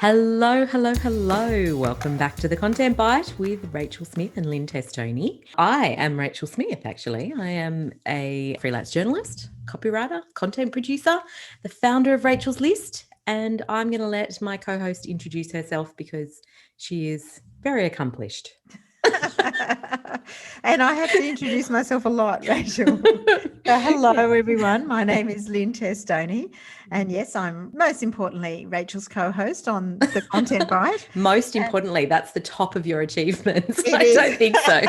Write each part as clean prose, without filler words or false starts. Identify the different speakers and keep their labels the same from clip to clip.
Speaker 1: Hello, hello, hello. Welcome back to the Content Bite with Rachel Smith and Lynn Testoni. I am Rachel Smith, actually. I am a freelance journalist, copywriter, content producer, the founder of Rachel's List, and I'm going to let my co-host introduce herself because she is very accomplished.
Speaker 2: And I have to introduce myself a lot, Rachel. Hello, everyone. My name is Lynn Testoni. And yes, I'm most importantly Rachel's co-host on the Content Bite.
Speaker 1: Most importantly, that's the top of your achievements.
Speaker 2: It
Speaker 1: I
Speaker 2: is.
Speaker 1: don't think so.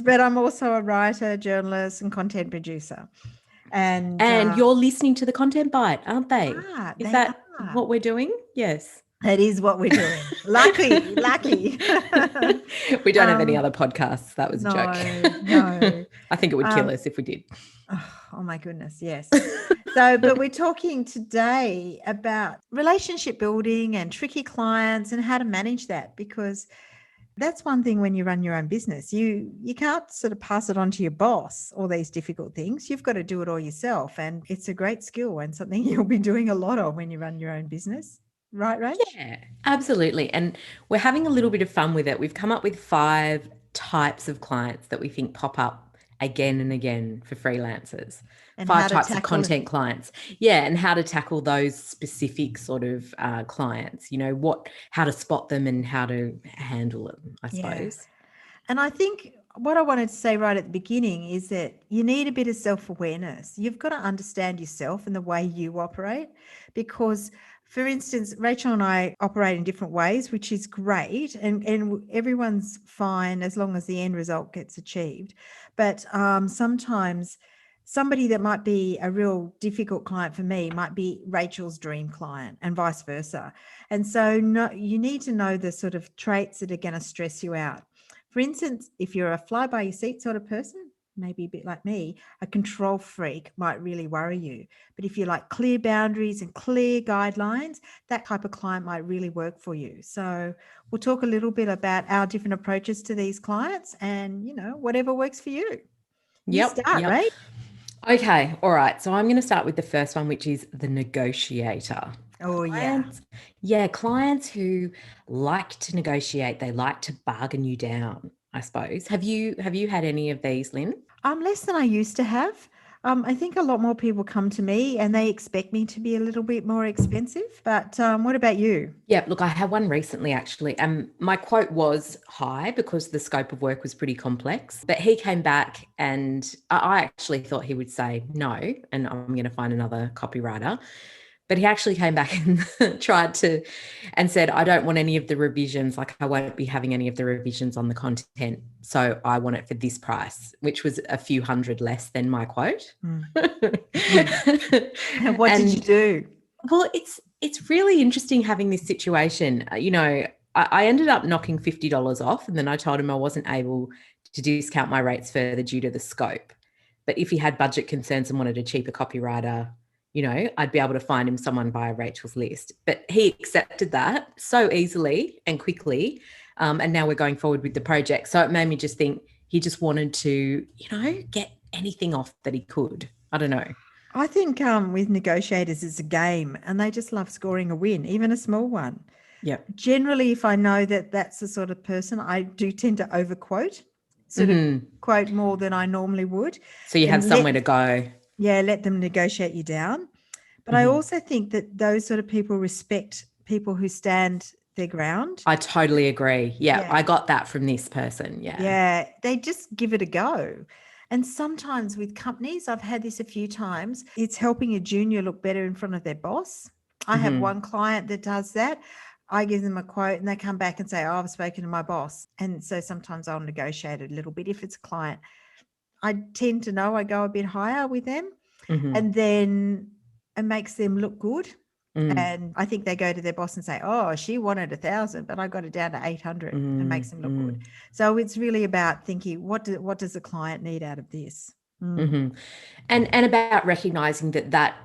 Speaker 2: But I'm also a writer, journalist, and content producer. And
Speaker 1: you're listening to the Content Bite, aren't they? Is that what we're doing? Yes.
Speaker 2: That is what we're doing. Lucky.
Speaker 1: We don't have any other podcasts. That was a joke.
Speaker 2: No.
Speaker 1: I think it would kill us if we did.
Speaker 2: Oh my goodness, yes. But we're talking today about relationship building and tricky clients and how to manage that, because that's one thing when you run your own business. You can't sort of pass it on to your boss, all these difficult things. You've got to do it all yourself. And it's a great skill and something you'll be doing a lot of when you run your own business. Right, Rach?
Speaker 1: Yeah, absolutely. And we're having a little bit of fun with it. We've come up with 5 types of clients that we think pop up again and again for freelancers. And 5 types of content clients. Yeah, and how to tackle those specific sort of clients, how to spot them and how to handle them, I suppose.
Speaker 2: Yeah. And I think what I wanted to say right at the beginning is that you need a bit of self-awareness. You've got to understand yourself and the way you operate, because for instance, Rachel and I operate in different ways, which is great. And everyone's fine as long as the end result gets achieved. But sometimes somebody that might be a real difficult client for me might be Rachel's dream client and vice versa. And so you need to know the sort of traits that are going to stress you out. For instance, if you're a fly by your seat sort of person, maybe a bit like me, a control freak might really worry you. But if you like clear boundaries and clear guidelines, that type of client might really work for you. So we'll talk a little bit about our different approaches to these clients and, whatever works for you.
Speaker 1: Yep.
Speaker 2: Right?
Speaker 1: Okay. All right. So I'm going to start with the first one, which is the negotiator.
Speaker 2: Oh,
Speaker 1: clients, yeah. Clients who like to negotiate, they like to bargain you down, I suppose. Have you had any of these, Lynn?
Speaker 2: Less than I used to have. I think a lot more people come to me and they expect me to be a little bit more expensive. But what about you?
Speaker 1: Yeah, look, I had one recently, actually. My quote was high because the scope of work was pretty complex. But he came back and I actually thought he would say no, and I'm going to find another copywriter. But he actually came back and and said, I don't want any of the revisions. Like, I won't be having any of the revisions on the content. So I want it for this price, which was a few hundred less than my quote.
Speaker 2: And what did you do?
Speaker 1: Well, it's really interesting having this situation. I ended up knocking $50 off, and then I told him I wasn't able to discount my rates further due to the scope. But if he had budget concerns and wanted a cheaper copywriter, I'd be able to find him someone via Rachel's List. But he accepted that so easily and quickly. And now we're going forward with the project. So it made me just think he just wanted to, get anything off that he could. I don't know.
Speaker 2: I think with negotiators, it's a game and they just love scoring a win, even a small one.
Speaker 1: Yeah.
Speaker 2: Generally, if I know that that's the sort of person, I do tend to overquote, sort of quote more than I normally would.
Speaker 1: So you have somewhere to go.
Speaker 2: Yeah, let them negotiate you down. But I also think that those sort of people respect people who stand their ground.
Speaker 1: I totally agree. Yeah, I got that from this person. Yeah.
Speaker 2: Yeah, they just give it a go. And sometimes with companies, I've had this a few times, it's helping a junior look better in front of their boss. I have one client that does that. I give them a quote and they come back and say, I've spoken to my boss. And so sometimes I'll negotiate it a little bit if it's a client. I tend to know I go a bit higher with them and then it makes them look good. And I think they go to their boss and say, oh, she wanted 1,000, but I got it down to 800 and makes them look good. So it's really about thinking, what does the client need out of this?
Speaker 1: And about recognizing that,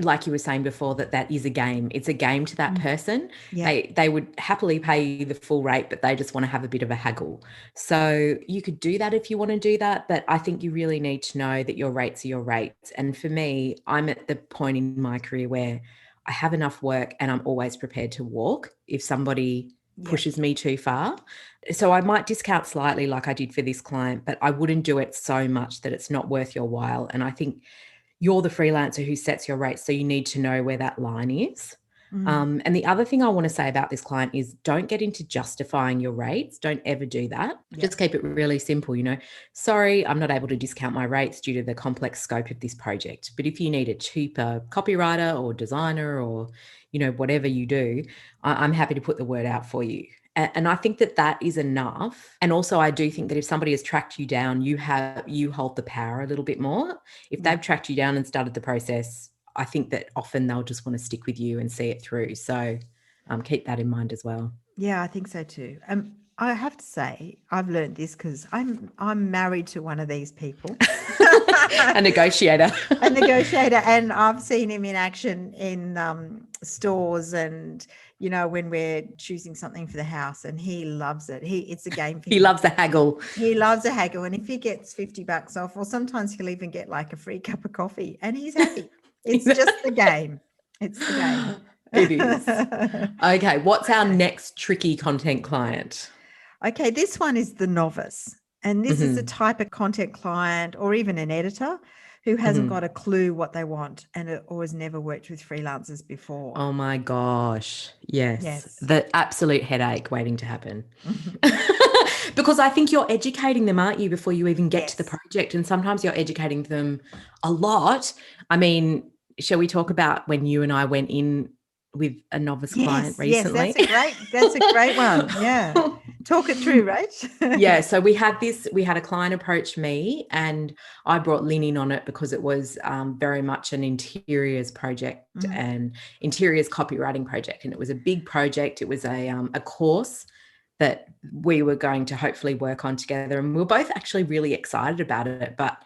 Speaker 1: like you were saying before, that is a game. It's a game to that person. Yeah. They would happily pay you the full rate, but they just want to have a bit of a haggle. So you could do that if you want to do that. But I think you really need to know that your rates are your rates. And for me, I'm at the point in my career where I have enough work and I'm always prepared to walk if somebody pushes me too far. So I might discount slightly like I did for this client, but I wouldn't do it so much that it's not worth your while. And I think you're the freelancer who sets your rates, so you need to know where that line is. And the other thing I want to say about this client is don't get into justifying your rates. Don't ever do that. Just keep it really simple. Sorry, I'm not able to discount my rates due to the complex scope of this project. But if you need a cheaper copywriter or designer or, whatever you do, I'm happy to put the word out for you. And I think that is enough. And also I do think that if somebody has tracked you down, you hold the power a little bit more. If they've tracked you down and started the process, I think that often they'll just want to stick with you and see it through. So keep that in mind as well.
Speaker 2: Yeah, I think so too. I have to say, I've learned this because I'm married to one of these people.
Speaker 1: A negotiator.
Speaker 2: A negotiator. And I've seen him in action in stores and, when we're choosing something for the house, and he loves it. It's a game for him.
Speaker 1: He loves a haggle.
Speaker 2: He loves a haggle. And if he gets $50 off, or sometimes he'll even get like a free cup of coffee, and he's happy. It's just the game. It's the game.
Speaker 1: It is. Okay, what's our next tricky content client?
Speaker 2: Okay, this one is the novice. And this is a type of content client or even an editor who hasn't got a clue what they want or has never worked with freelancers before.
Speaker 1: Oh my gosh. Yes. The absolute headache waiting to happen. Because I think you're educating them, aren't you, before you even get to the project? And sometimes you're educating them a lot. I mean, shall we talk about when you and I went in with a novice client recently?
Speaker 2: Yes, that's a great one. Yeah. Talk it through, Rach.
Speaker 1: Yeah. So we had a client approach me, and I brought Lynn in on it because it was very much an interiors project and interiors copywriting project. And it was a big project. It was a course that we were going to hopefully work on together. And we were both actually really excited about it, but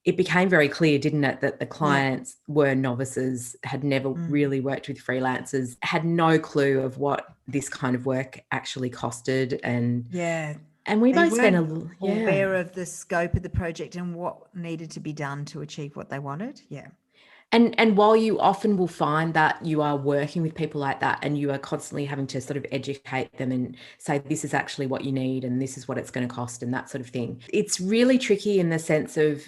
Speaker 1: it became very clear, didn't it, that the clients were novices, had never really worked with freelancers, had no clue of what this kind of work actually costed. And we both spent
Speaker 2: aware of the scope of the project and what needed to be done to achieve what they wanted. Yeah.
Speaker 1: And while you often will find that you are working with people like that and you are constantly having to sort of educate them and say, this is actually what you need and this is what it's going to cost and that sort of thing, it's really tricky in the sense of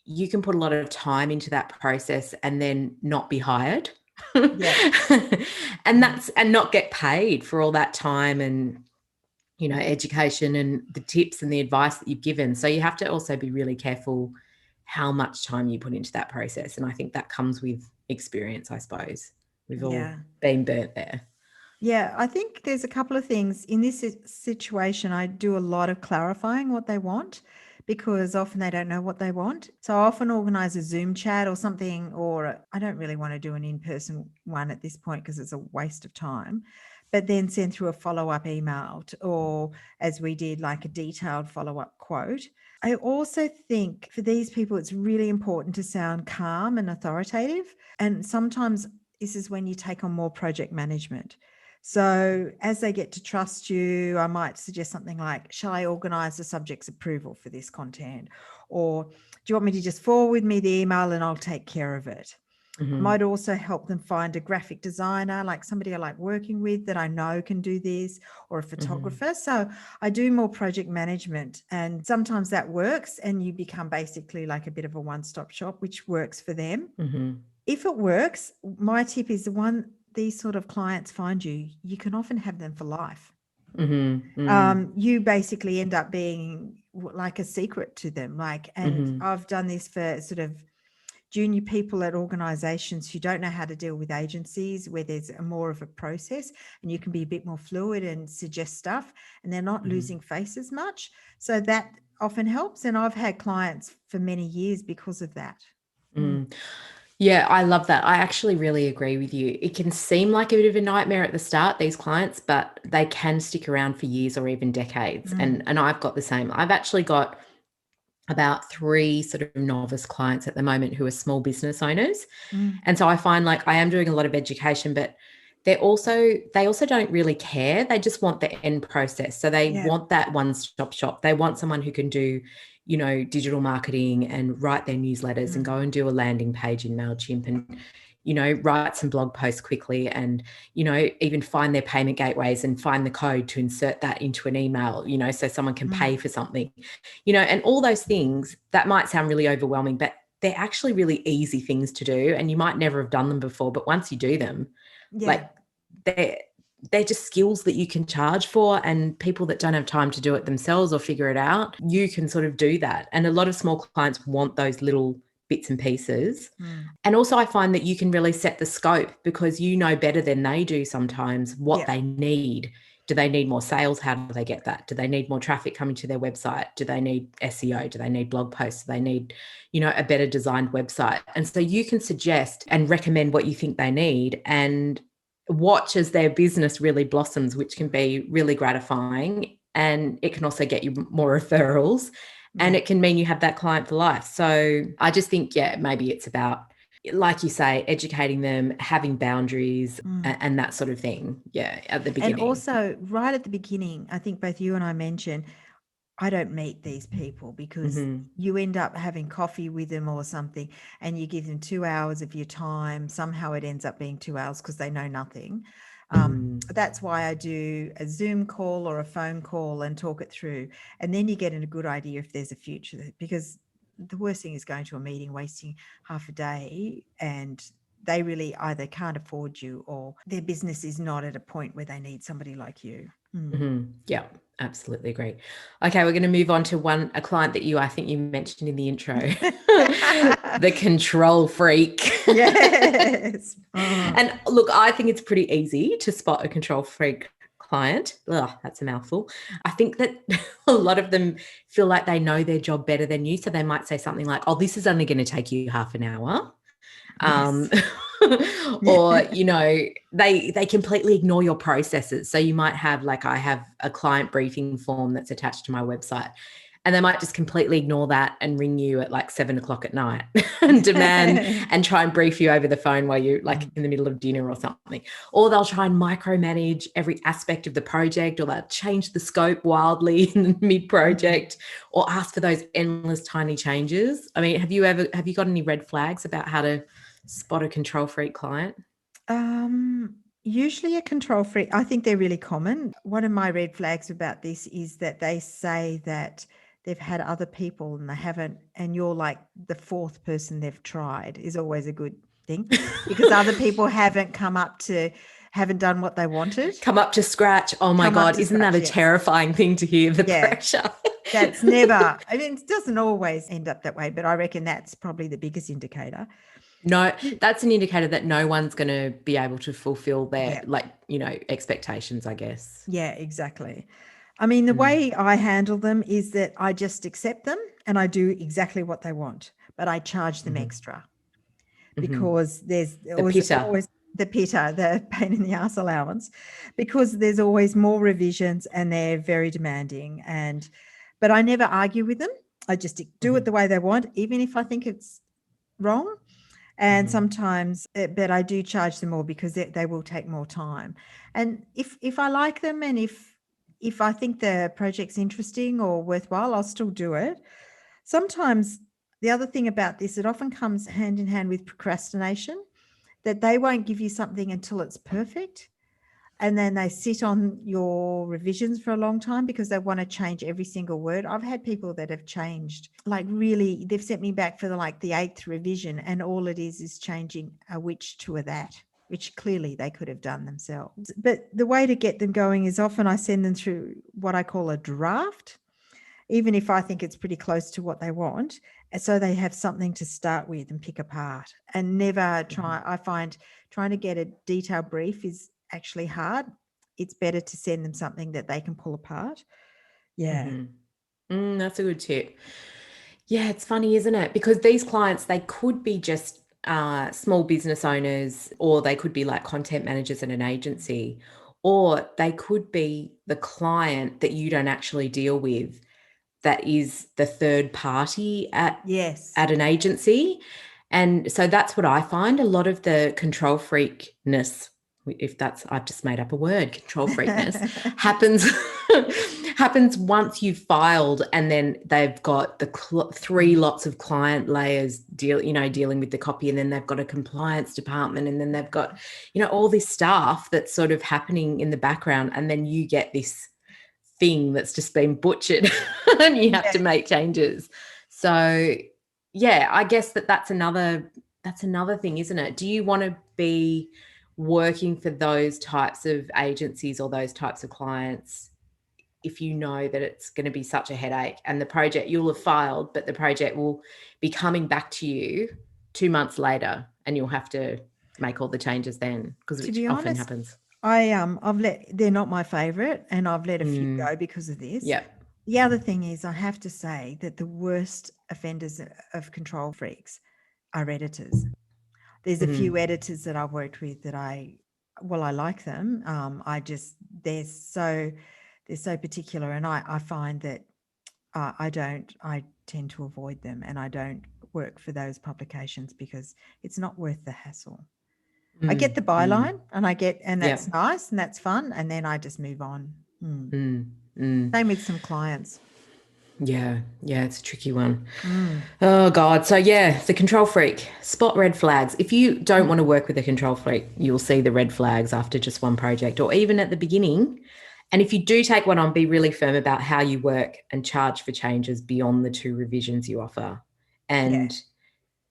Speaker 1: you can put a lot of time into that process and then not be hired. And not get paid for all that time and, education and the tips and the advice that you've given. So you have to also be really careful how much time you put into that process. And I think that comes with experience, I suppose. We've all been burnt there.
Speaker 2: Yeah, I think there's a couple of things. In this situation, I do a lot of clarifying what they want, because often they don't know what they want. So I often organize a Zoom chat or something, or I don't really want to do an in-person one at this point because it's a waste of time, but then send through a follow-up email or, as we did, like a detailed follow-up quote. I also think for these people, it's really important to sound calm and authoritative. And sometimes this is when you take on more project management. So as they get to trust you, I might suggest something like, shall I organize the subject's approval for this content? Or do you want me to just forward me the email and I'll take care of it? I might also help them find a graphic designer, like somebody I like working with that I know can do this, or a photographer. So I do more project management, and sometimes that works and you become basically like a bit of a one-stop shop, which works for them. If it works, my tip is these sort of clients find you can often have them for life. You basically end up being like a secret to them. And I've done this for sort of junior people at organizations who don't know how to deal with agencies, where there's more of a process and you can be a bit more fluid and suggest stuff, and they're not losing face as much. So that often helps. And I've had clients for many years because of that.
Speaker 1: Yeah, I love that. I actually really agree with you. It can seem like a bit of a nightmare at the start, these clients, but they can stick around for years or even decades. And I've got the same. I've actually got about 3 sort of novice clients at the moment who are small business owners. And so I find like I am doing a lot of education, but they also don't really care. They just want the end process. So they want that one-stop shop. They want someone who can do, digital marketing and write their newsletters and go and do a landing page in MailChimp and, write some blog posts quickly and, even find their payment gateways and find the code to insert that into an email, so someone can pay for something, and all those things that might sound really overwhelming, but they're actually really easy things to do. And you might never have done them before, but once you do them, like they're just skills that you can charge for, and people that don't have time to do it themselves or figure it out, you can sort of do that. And a lot of small clients want those little bits and pieces. And also I find that you can really set the scope, because you know better than they do sometimes what they need. Do they need more sales? How do they get that? Do they need more traffic coming to their website? Do they need SEO? Do they need blog posts? Do they need, a better designed website? And so you can suggest and recommend what you think they need, and watch as their business really blossoms, which can be really gratifying. And it can also get you more referrals, and it can mean you have that client for life. So I just think, maybe it's about, like you say, educating them, having boundaries and that sort of thing. Yeah, at the beginning.
Speaker 2: And also right at the beginning, I think both you and I mentioned, I don't meet these people, because you end up having coffee with them or something, and you give them 2 hours of your time. Somehow it ends up being 2 hours because they know nothing. That's why I do a Zoom call or a phone call and talk it through. And then you get a good idea if there's a future, because the worst thing is going to a meeting, wasting half a day, and they really either can't afford you or their business is not at a point where they need somebody like you.
Speaker 1: Yeah, absolutely agree. Okay, we're going to move on to a client that I think you mentioned in the intro, the control freak.
Speaker 2: Yes.
Speaker 1: And look, I think it's pretty easy to spot a control freak client. Ugh, that's a mouthful. I think that a lot of them feel like they know their job better than you. So they might say something like, oh, this is only going to take you half an hour.
Speaker 2: Yes.
Speaker 1: Or, they completely ignore your processes. So you might have, like, I have a client briefing form that's attached to my website, and they might just completely ignore that and ring you at like 7:00 at night and demand and try and brief you over the phone while you're like in the middle of dinner or something. Or they'll try and micromanage every aspect of the project, or they'll change the scope wildly in the mid-project, or ask for those endless tiny changes. I mean, have you got any red flags about how to spot a control freak client?
Speaker 2: Usually a control freak, I think they're really common. One of my red flags about this is that they say that they've had other people and they haven't, and you're like the fourth person they've tried, is always a good thing, because other people haven't done what they wanted.
Speaker 1: Come up to scratch. Oh my God, isn't that a terrifying thing to hear, the pressure?
Speaker 2: That's never, I mean, it doesn't always end up that way, but I reckon that's probably the biggest indicator.
Speaker 1: No, that's an indicator that no one's going to be able to fulfill their, expectations, I guess.
Speaker 2: Yeah, exactly. I mean, the way I handle them is that I just accept them and I do exactly what they want, but I charge them extra, because there's always the pitter, the pain in the ass allowance, because there's always more revisions and they're very demanding. But I never argue with them. I just do it the way they want, even if I think it's wrong. And sometimes, but I do charge them more because they will take more time. And if I like them, and if I think the project's interesting or worthwhile, I'll still do it. Sometimes the other thing about this, it often comes hand in hand with procrastination, that they won't give you something until it's perfect. And then they sit on your revisions for a long time because they want to change every single word. I've had people that have changed, like really, they've sent me back for the 8th revision, and all it is changing a which to a that, which clearly they could have done themselves. But the way to get them going is often I send them through what I call a draft, even if I think it's pretty close to what they want. And so they have something to start with and pick apart, and never try. I find trying to get a detailed brief is actually hard. It's better to send them something that they can pull apart. Yeah.
Speaker 1: That's a good tip. Yeah, it's funny, isn't it? Because these clients, they could be just small business owners, or they could be like content managers at an agency, or they could be the client that you don't actually deal with, that is the third party at an agency. And so that's what I find. A lot of the control freakness, I've just made up a word, control freakness, happens once you've filed, and then they've got the 3 lots of client layers dealing with the copy, and then they've got a compliance department, and then they've got, all this stuff that's sort of happening in the background, and then you get this thing that's just been butchered and you have to make changes. So yeah, I guess that's another thing, isn't it? Do you want to be working for those types of agencies or those types of clients if you know that it's going to be such a headache, and the project, you'll have filed, but the project will be coming back to you 2 months later and you'll have to make all the changes then, because which often happens.
Speaker 2: They're not my favorite, and I've let a few go because of this.
Speaker 1: Yeah.
Speaker 2: The other thing is, I have to say that the worst offenders of control freaks are editors. There's a few editors that I've worked with that I like them. They're so particular, and I find that I tend to avoid them, and I don't work for those publications because it's not worth the hassle. I get the byline and that's nice and that's fun, and then I just move on. Same with some clients.
Speaker 1: Yeah, it's a tricky one. Oh God. So yeah, the control freak, spot red flags. If you don't want to work with a control freak, you'll see the red flags after just one project, or even at the beginning. And if you do take one on, be really firm about how you work and charge for changes beyond the 2 revisions you offer. And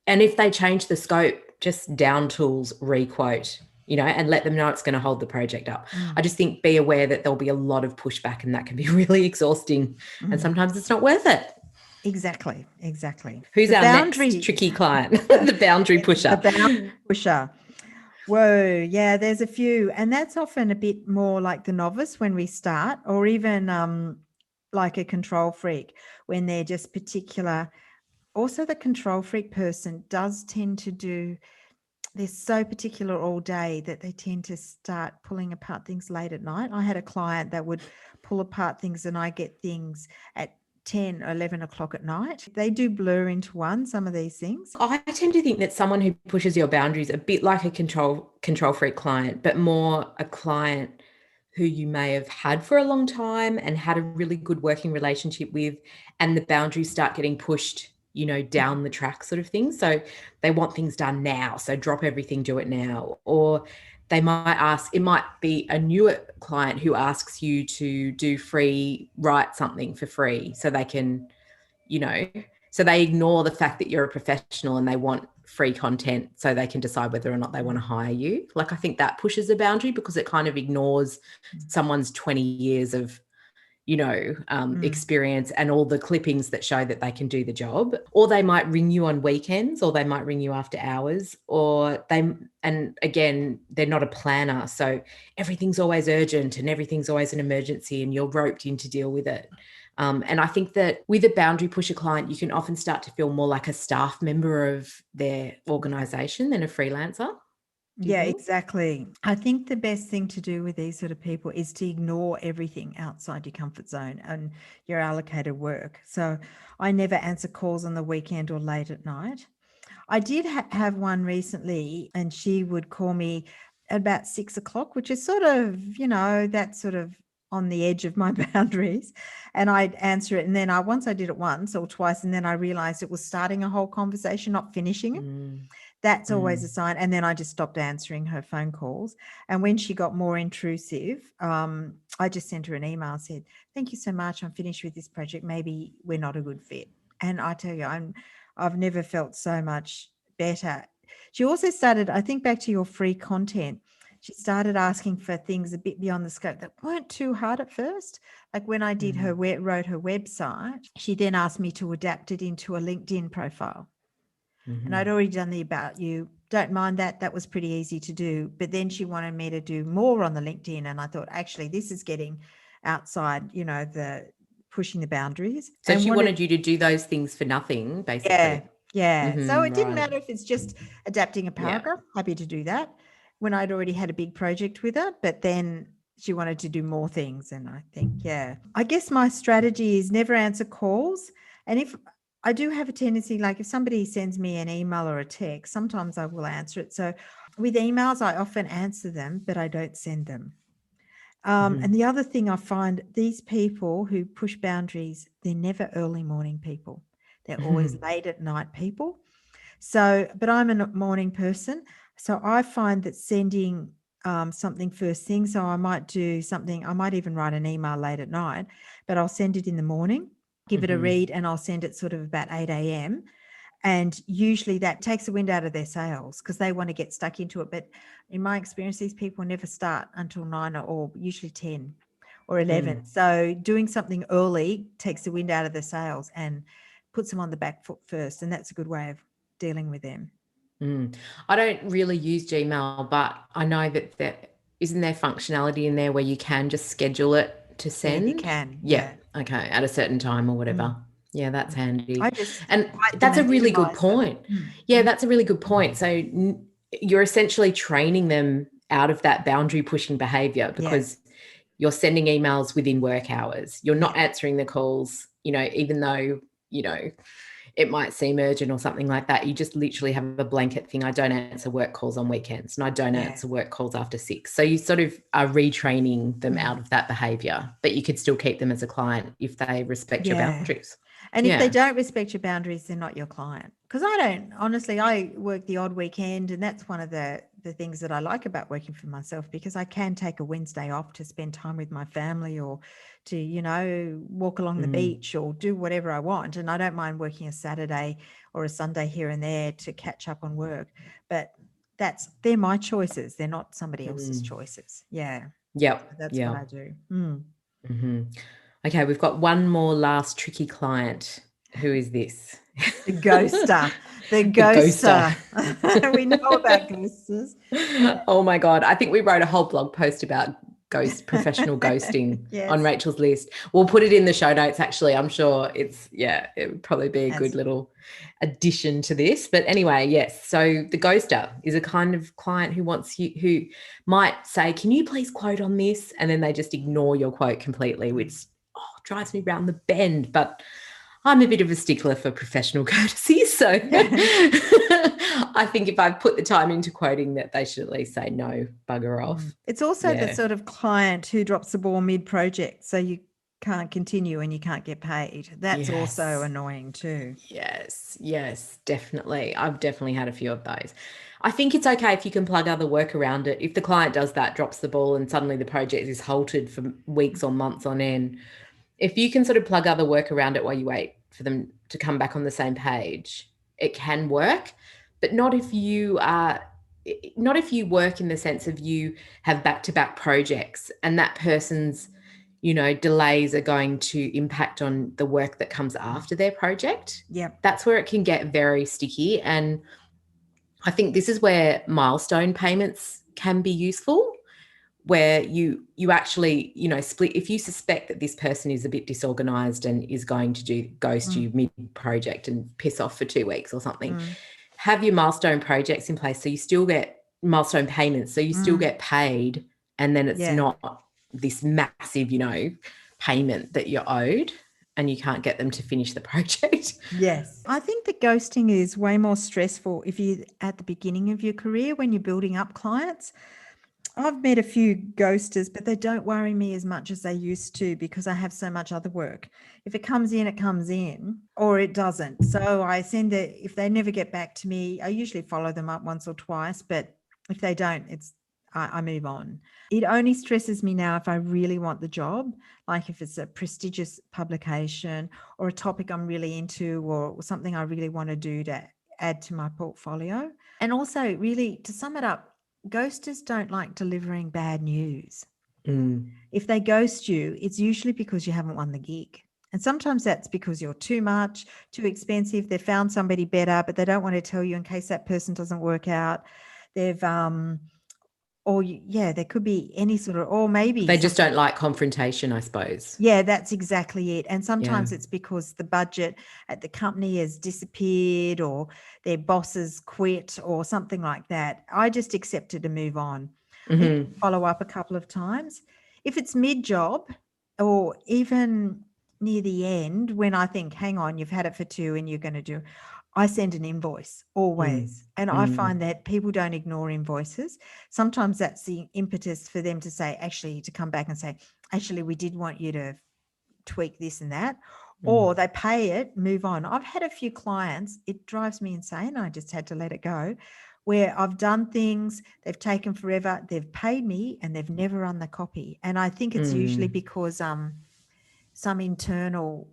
Speaker 1: if they change the scope, just down tools, requote, and let them know it's going to hold the project up. I just think be aware that there'll be a lot of pushback, and that can be really exhausting. And sometimes it's not worth it.
Speaker 2: Exactly.
Speaker 1: Who's our next tricky client? The boundary pusher.
Speaker 2: The boundary pusher. Whoa, yeah, there's a few. And that's often a bit more like the novice when we start, or even like a control freak when they're just particular. Also, the control freak person does tend to they're so particular all day that they tend to start pulling apart things late at night. I had a client that would pull apart things, and I get things at 10 or 11 o'clock at night. They do blur into one, some of these things.
Speaker 1: I tend to think that someone who pushes your boundaries, a bit like a control freak client, but more a client who you may have had for a long time and had a really good working relationship with, and the boundaries start getting pushed, down the track sort of thing. So they want things done now. So drop everything, do it now. Or they might ask, it might be a newer client who asks you to write something for free so they can, so they ignore the fact that you're a professional and they want free content so they can decide whether or not they want to hire you. Like, I think that pushes a boundary because it kind of ignores someone's 20 years of, experience and all the clippings that show that they can do the job. Or they might ring you on weekends, or they might ring you after hours, and again, they're not a planner. So everything's always urgent and everything's always an emergency, and you're roped in to deal with it. And I think that with a boundary pusher client, you can often start to feel more like a staff member of their organisation than a freelancer.
Speaker 2: Yeah, exactly. I think the best thing to do with these sort of people is to ignore everything outside your comfort zone and your allocated work. So I never answer calls on the weekend or late at night. I did have one recently, and she would call me at about 6 o'clock, which is sort of, that's sort of on the edge of my boundaries. And I'd answer it. And then once I did it once or twice, and then I realized it was starting a whole conversation, not finishing it. That's always a sign. And then I just stopped answering her phone calls. And when she got more intrusive, I just sent her an email and said, thank you so much. I'm finished with this project. Maybe we're not a good fit. And I tell you, I've never felt so much better. She also started, I think back to your free content, she started asking for things a bit beyond the scope that weren't too hard at first. Like when I did wrote her website, she then asked me to adapt it into a LinkedIn profile. And I'd already done the about you. Don't mind that. That was pretty easy to do. But then she wanted me to do more on the LinkedIn. And I thought, actually, this is getting outside, the pushing the boundaries.
Speaker 1: So she wanted you to do those things for nothing, basically.
Speaker 2: Yeah. So it didn't matter if it's just adapting a paragraph. Happy to do that when I'd already had a big project with her. But then she wanted to do more things. And I think, I guess my strategy is never answer calls. And if I do have a tendency, like if somebody sends me an email or a text, sometimes I will answer it. So with emails, I often answer them, but I don't send them. And the other thing I find, these people who push boundaries, they're never early morning people. They're always late at night people. So, but I'm a morning person. So I find that sending something first thing, so I might do something, I might even write an email late at night, but I'll send it in the morning, give it a read, and I'll send it sort of about 8 a.m. And usually that takes the wind out of their sails because they want to get stuck into it. But in my experience, these people never start until 9 or usually 10 or 11. So doing something early takes the wind out of their sails and puts them on the back foot first. And that's a good way of dealing with them.
Speaker 1: I don't really use Gmail, but I know that isn't there functionality in there where you can just schedule it to send?
Speaker 2: Yeah, you can. Yeah.
Speaker 1: Okay. At a certain time or whatever. Yeah, that's handy. And that's a really good point. Yeah, that's a really good point. So you're essentially training them out of that boundary pushing behavior because you're sending emails within work hours. You're not answering the calls, even though, it might seem urgent or something like that. You just literally have a blanket thing. I don't answer work calls on weekends and I don't answer work calls after 6. So you sort of are retraining them out of that behavior, but you could still keep them as a client if they respect your boundaries.
Speaker 2: And if they don't respect your boundaries, they're not your client. Because I work the odd weekend, and that's one of the things that I like about working for myself, because I can take a Wednesday off to spend time with my family or to, walk along the beach or do whatever I want. And I don't mind working a Saturday or a Sunday here and there to catch up on work. But they're my choices. They're not somebody else's choices. Yeah.
Speaker 1: Yep.
Speaker 2: That's what I do.
Speaker 1: Okay, we've got one more last tricky client. Who is this?
Speaker 2: The ghoster. The ghoster. We know about ghosters.
Speaker 1: Oh my God. I think we wrote a whole blog post about professional ghosting on Rachel's list. We'll put it in the show notes, actually. I'm sure it would probably be a good little addition to this. But anyway, yes. So the ghoster is a kind of client who might say, can you please quote on this? And then they just ignore your quote completely, which drives me round the bend. But I'm a bit of a stickler for professional courtesy. So I think if I put the time into quoting that, they should at least say no, bugger off.
Speaker 2: It's also the sort of client who drops the ball mid-project, so you can't continue and you can't get paid. That's also annoying too.
Speaker 1: Yes, definitely. I've definitely had a few of those. I think it's okay if you can plug other work around it. If the client does that, drops the ball, and suddenly the project is halted for weeks or months on end, if you can sort of plug other work around it while you wait for them to come back on the same page, it can work. But not if you work in the sense of you have back-to-back projects and that person's, delays are going to impact on the work that comes after their project.
Speaker 2: Yeah.
Speaker 1: That's where it can get very sticky. And I think this is where milestone payments can be useful, where you actually, split. If you suspect that this person is a bit disorganized and is going to ghost you mid-project and piss off for 2 weeks or something, have your milestone projects in place so you still get milestone payments, so you still get paid, and then it's not this massive, payment that you're owed and you can't get them to finish the project.
Speaker 2: Yes. I think that ghosting is way more stressful if you're at the beginning of your career when you're building up clients. I've met a few ghosters, but they don't worry me as much as they used to because I have so much other work. If it comes in, it comes in, or it doesn't. So I send it. If they never get back to me, I usually follow them up once or twice, but if they don't, I move on. It only stresses me now if I really want the job, like if it's a prestigious publication or a topic I'm really into or something I really want to do to add to my portfolio. And also, really, to sum it up, ghosters don't like delivering bad news. If they ghost you, it's usually because you haven't won the gig. And sometimes that's because you're too much, too expensive. They've found somebody better, but they don't want to tell you in case that person doesn't work out. They've, there could be any sort of, or maybe
Speaker 1: they just don't like confrontation, I suppose.
Speaker 2: Yeah, that's exactly it. And sometimes it's because the budget at the company has disappeared or their bosses quit or something like that. I just accept it and move on. Follow up a couple of times. If it's mid-job or even near the end when I think, hang on, you've had it for 2 and you're going to do, I send an invoice always. And I find that people don't ignore invoices. Sometimes that's the impetus for them to say, actually, to come back and say, actually, we did want you to tweak this and that. Or they pay it, move on. I've had a few clients, it drives me insane. I just had to let it go, where I've done things, they've taken forever, they've paid me and they've never run the copy. And I think it's usually because some internal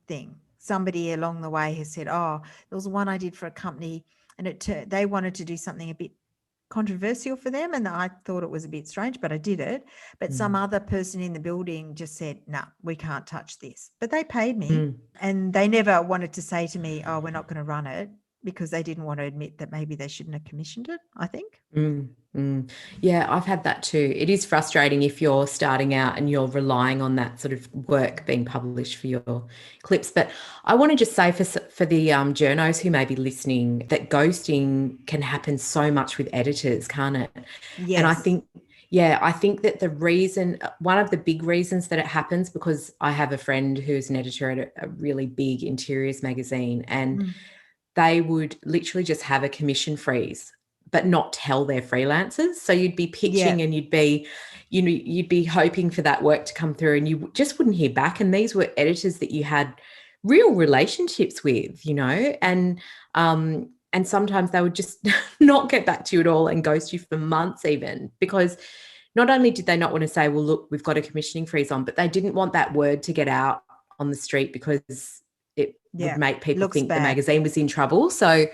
Speaker 2: thing, somebody along the way has said, oh, there was one I did for a company and they wanted to do something a bit controversial for them, and I thought it was a bit strange, but I did it. But some other person in the building just said, no, we can't touch this. But they paid me and they never wanted to say to me, oh, we're not going to run it, because they didn't want to admit that maybe they shouldn't have commissioned it, I think.
Speaker 1: Yeah, I've had that too. It is frustrating if you're starting out and you're relying on that sort of work being published for your clips. But I want to just say for the journos who may be listening, that ghosting can happen so much with editors, can't it?
Speaker 2: Yes.
Speaker 1: And I think that one of the big reasons that it happens, because I have a friend who's an editor at a really big interiors magazine, and they would literally just have a commission freeze but not tell their freelancers. So you'd be pitching and you'd be hoping for that work to come through and you just wouldn't hear back. And these were editors that you had real relationships with, and sometimes they would just not get back to you at all and ghost you for months even, because not only did they not want to say, well, look, we've got a commissioning freeze on, but they didn't want that word to get out on the street because it would make people think the magazine was in trouble. So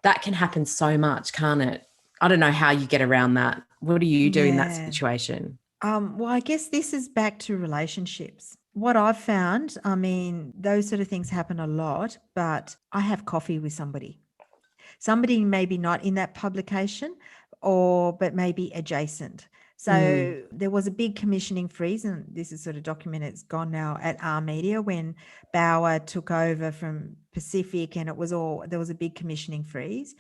Speaker 1: that can happen so much, can't it? I don't know how you get around that. What do you do in that situation?
Speaker 2: Well, I guess this is back to relationships. What I've found, I mean, those sort of things happen a lot, but I have coffee with somebody maybe not in that publication, but maybe adjacent. So there was a big commissioning freeze, and this is sort of documented, it's gone now, at R Media when Bauer took over from Pacific, and there was a big commissioning freeze.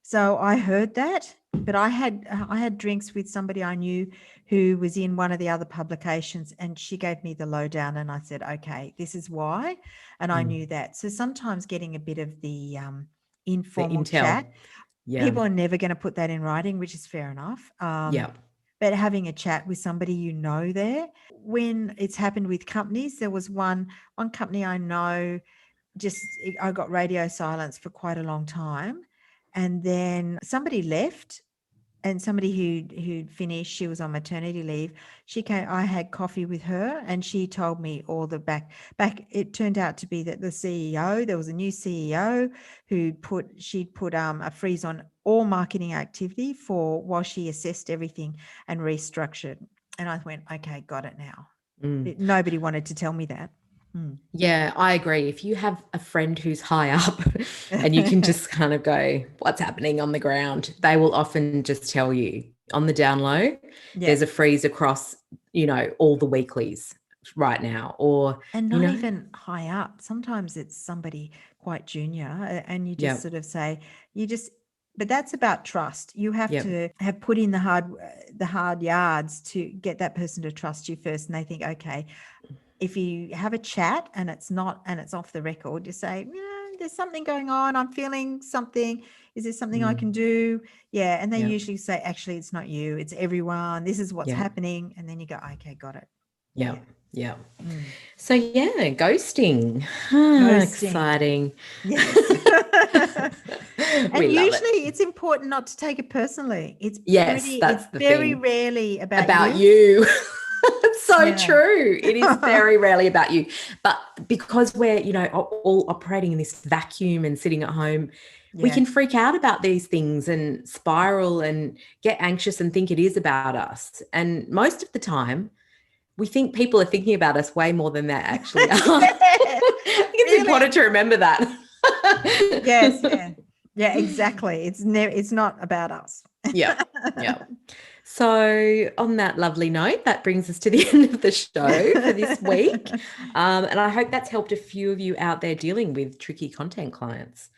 Speaker 2: So I heard that, but I had drinks with somebody I knew who was in one of the other publications, and she gave me the lowdown, and I said, okay, this is why. And I knew that. So sometimes getting a bit of the informal chat. People are never going to put that in writing, which is fair enough. But having a chat with somebody there, when it's happened with companies, there was one company I know, I got radio silence for quite a long time. And then somebody left, and somebody who'd finished, she was on maternity leave. She came, I had coffee with her, and she told me all the back. It turned out to be that the CEO, there was a new CEO she'd put a freeze on all marketing activity while she assessed everything and restructured. And I went, okay, got it now. Nobody wanted to tell me that.
Speaker 1: Yeah, I agree. If you have a friend who's high up and you can just kind of go, what's happening on the ground, they will often just tell you on the down low, there's a freeze across, all the weeklies right now.
Speaker 2: And not even high up. Sometimes it's somebody quite junior, and you just sort of say, but that's about trust. You have to have put in the hard yards to get that person to trust you first. And they think, okay, if you have a chat and it's off the record, you say, there's something going on. I'm feeling something. Is there something I can do? Yeah. And they usually say, actually, it's not you. It's everyone. This is what's happening. And then you go, okay, got it.
Speaker 1: Yeah. So ghosting. Exciting.
Speaker 2: Yes. And usually it's important not to take it personally. It's very rarely about you.
Speaker 1: It's so true. It is very rarely about you. But because we're, all operating in this vacuum and sitting at home, we can freak out about these things and spiral and get anxious and think it is about us. And most of the time, we think people are thinking about us way more than they actually are. I think it's important to remember that.
Speaker 2: Yes. Yeah, exactly. It's not about us.
Speaker 1: Yeah. So on that lovely note, that brings us to the end of the show for this week. And I hope that's helped a few of you out there dealing with tricky content clients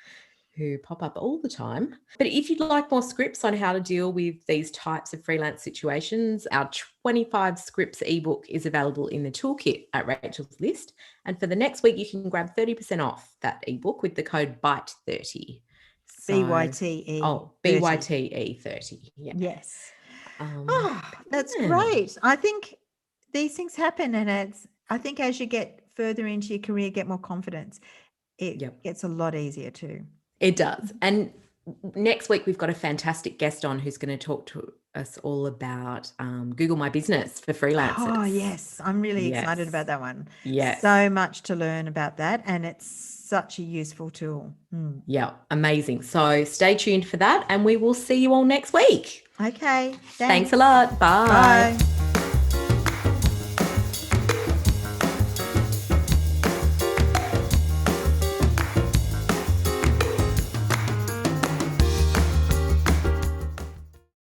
Speaker 1: who pop up all the time. But if you'd like more scripts on how to deal with these types of freelance situations, our 25 scripts ebook is available in the toolkit at Rachel's List. And for the next week, you can grab 30% off that ebook with the code BYTE30.
Speaker 2: BYTE.
Speaker 1: Oh, BYTE 30. Yeah.
Speaker 2: Yes.
Speaker 1: Yeah.
Speaker 2: That's great. I think these things happen, and I think as you get further into your career, get more confidence, it gets a lot easier too.
Speaker 1: It does. And next week, we've got a fantastic guest on who's going to talk to us all about Google My Business for freelancers.
Speaker 2: Oh, yes. I'm really excited about that one.
Speaker 1: Yes.
Speaker 2: So much to learn about that, and it's such a useful tool.
Speaker 1: Yeah, amazing. So stay tuned for that, and we will see you all next week.
Speaker 2: Okay.
Speaker 1: Thanks a lot. Bye.
Speaker 2: Bye.